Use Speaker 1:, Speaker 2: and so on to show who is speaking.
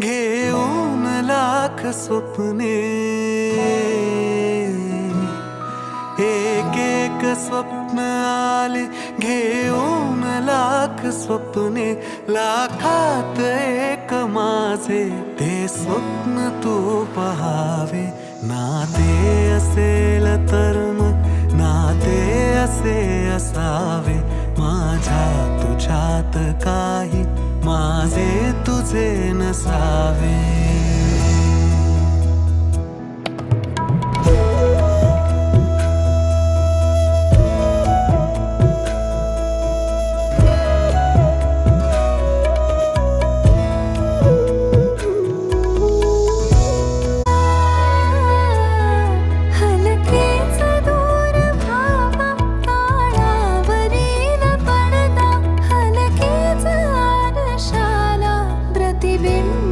Speaker 1: घेऊन लाख स्वप्ने, एक एक स्वप्न आले घेऊन लाख स्वप्ने, लाखात एक माझे ते स्वप्न तू पहावे. नाते असेल तर मग नाते असे असावे, माझ्या तुझ्यात काही माझे तुझे नसावे.
Speaker 2: प्रतिबिंब